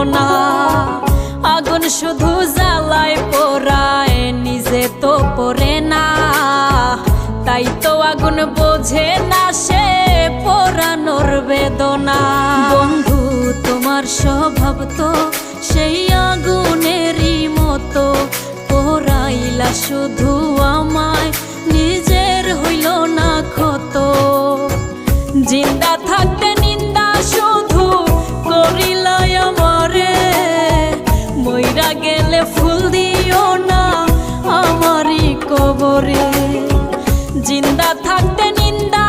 বেদনা। আগুন শুধু জ্বালায় পোড়ায়, নিজে তো পড়ে না, তাই তো আগুন বোঝে না সে পোড়ানোর বেদনা। বন্ধু তোমার স্বভাব তো সেই আগুনেরই মতো, পোড়াইলা শুধু আমায়, নিজের হইল না ক্ষত। জিন্দা থাকতে নিন্দা শুধু করিলাই আমারে, মইরা গেলে ফুল দিও না আমারই কবরে। জিন্দা থাকতে নিন্দা